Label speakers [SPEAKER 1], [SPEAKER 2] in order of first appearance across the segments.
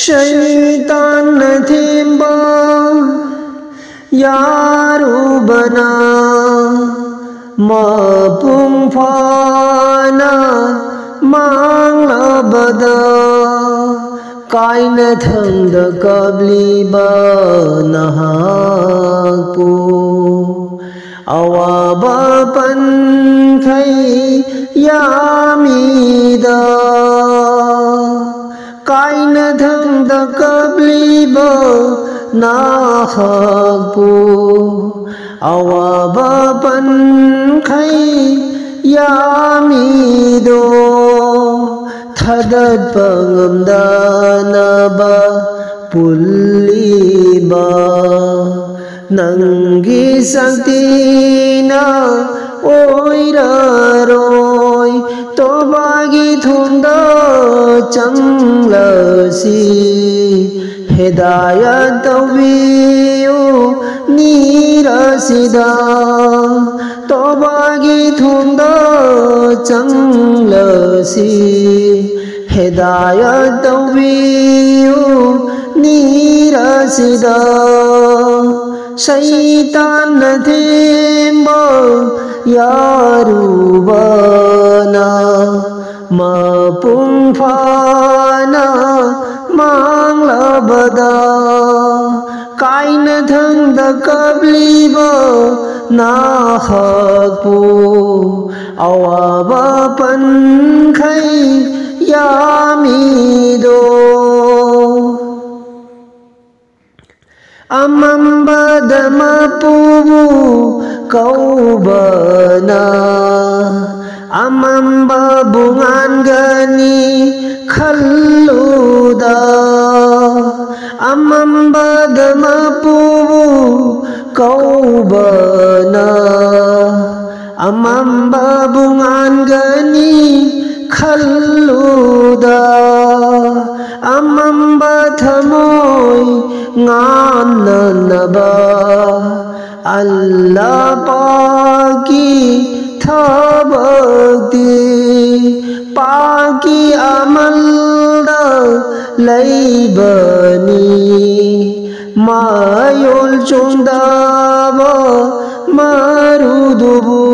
[SPEAKER 1] शैतान थेंबा यारुबना मपुंग फाना मांglabada कायना थंग कबलीबा नहाकु अवाबा पनखै यामीदा कायना थंग कबलीबा नहाकु अवाबा पनखै यामीदो थदत्पा ngamdanaba pulliba nanggi saktina oiraroi tobagi thungda changlasi hidayat tawbiyu nirasida tobagi thungda changlasi hidayat tawbiyu nirasida shaitan themba yarubana mapung phana manglabada kaina thangda kabliba nahaku awaba pankhai यामीदो अमंबदमा पुबु कौबना अमंबा बुंगानगनी खल्लुदा अमंबदमा पुबु कौबना अमंबा बुंगानगनी खल्लुदा अमंबा थमोय ngamnanaba Allah paki thabakti paki amalda laibani mayol chundaba marudubu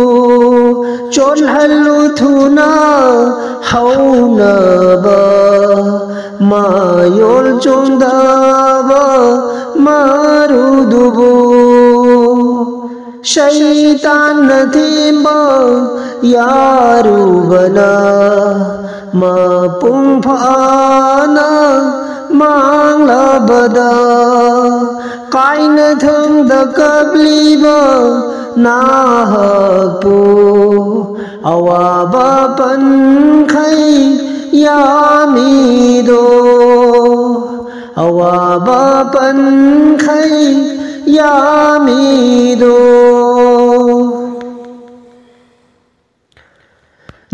[SPEAKER 1] cholhalu thuna haunaba mayol chundaba marudubu shaitan themba yarubana mapung phana manglabada kaina thangda kabliba nahapu awaba pankhai यामीदो अवाबा पनखै यामीदो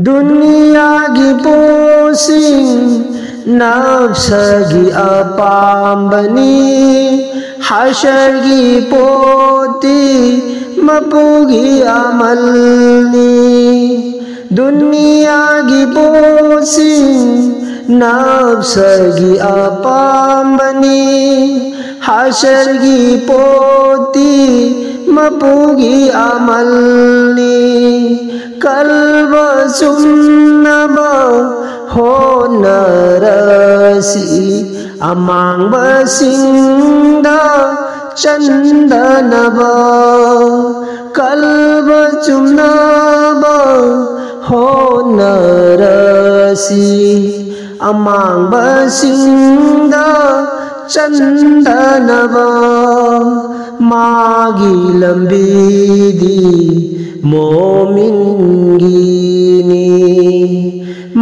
[SPEAKER 1] दुनिया की possessing नफ्सगी अपाम्बनी हशर की पोती मपुगी अमलनी दुनिया की possessing नफ्सगी अपाम्बनी हशर की पोती मपुगी अमलनी कल्ब सुन्नबा हो नरसी अमांग बसिंदा चंदनबा कल्ब चुम्नबा हो नरसी अमांग बसिंदा चंदनबा मागी लंबीदी मोमिनगिनी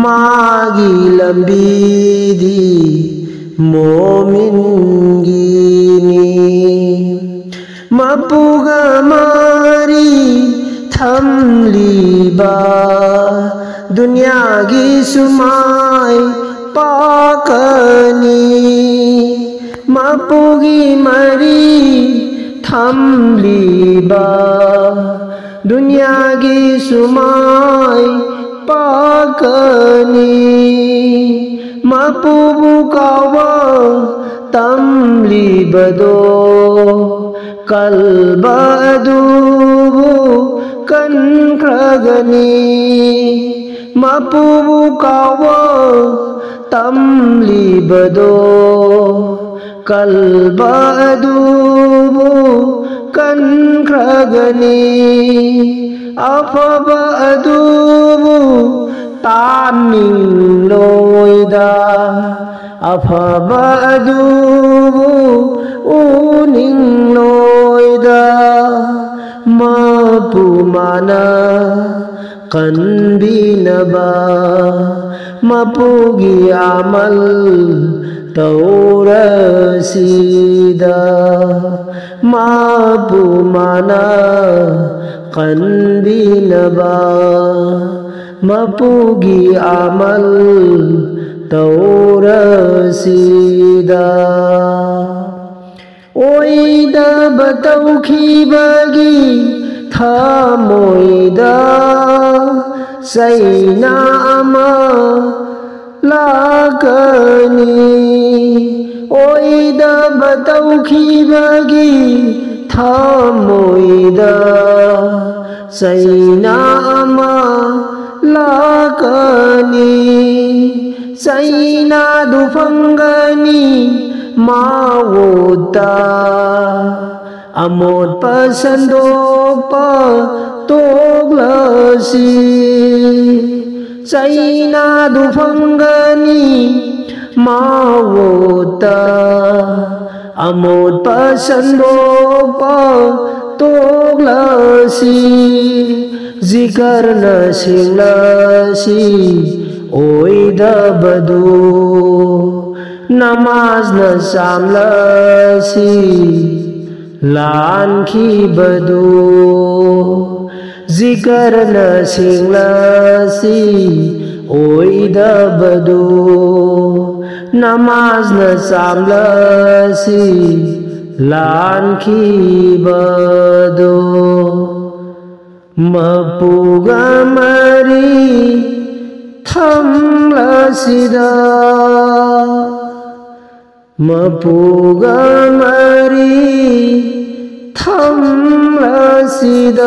[SPEAKER 1] मागी लंबीदी मोमिनगिनी मपुगा मारी थमलीबा दुनिया की सुमाई पाकनी मपुगी मरी थमलीबा दुनिया की सुमाई पाकनी ꯃꯄꯨꯕꯨ ꯀꯥꯎꯕ ꯇꯝꯂꯤꯕꯗꯣ ꯀꯜꯕ ꯑꯗꯨꯕꯨ ꯀꯟꯈ꯭ꯔꯒꯅꯤ ꯃꯄꯨꯕꯨ ꯀꯥꯎꯕ ꯇꯝꯂꯤꯕꯗꯣ ꯀꯜꯕ ꯑꯗꯨꯕꯨ ಕನ್ಖಗನಿ ಅಫಬ ಅದುಬು ತಾನಿಲ್ಲೋಯ್ದ ಅಫಬ ಅದುಬು ಉನಿಲ್ಲೋಯ್ದ ಮಪುಮನ ಕನ್ಬಿನಬ ಮಪುಗಿ ಅಮಲ್ ತೌರಸಿದ ಮಪುಮನ ಕನ್ಬಿನಬ ಮಪುಗಿ ಅಮಲ್ ತೌರಸಿದ ಓಯ್ದಬ ತೌಖಿಬಗಿ ಥಮೋಯ್ದ ಸೈನಾ ಅಮ ಲಾಕನಿ ಓಯ್ದಬ ತೌಖಿಬಗಿ ಥಮೋಯ್ದ ಸೈನಾ ಅಮ ಲಾಕನಿ ಸೈನಾ ದುಫಂಗನಿ ಮಾವೋತಾ ಅಮೋಟ್ ಪಸಂದೋಪ ತೋಗ್ಲಸಿ ಸೈನಾ ದುಫಂಗನಿ ಮಾವೋತಾ ಅಮೋಟ್ ಪಸಂದೋಪ ತೋಗ್ಲಸಿ ಜಿಕರ್ನ ಸಿಂಗ್ಲಸಿ ಓಯ್ದಬದು ನಮಾಜ್ನ ಸಾಮ್ಲಸಿ ಲಾನ್ಖಿಬದು ಜಿಕರ್ನ ಸಿಂಗ್ಲಸಿ ಓಯ್ದಬದು ನಮಾಜ್ನ ಸಾಮ್ಲಸಿ ಲಾನ್ಖಿಬದು ಮಪುಗ ಮರಿ ಥಮ್ಲಸಿದ ಮಪುಗ ಮರಿ ಥಮ್ಲಸಿದ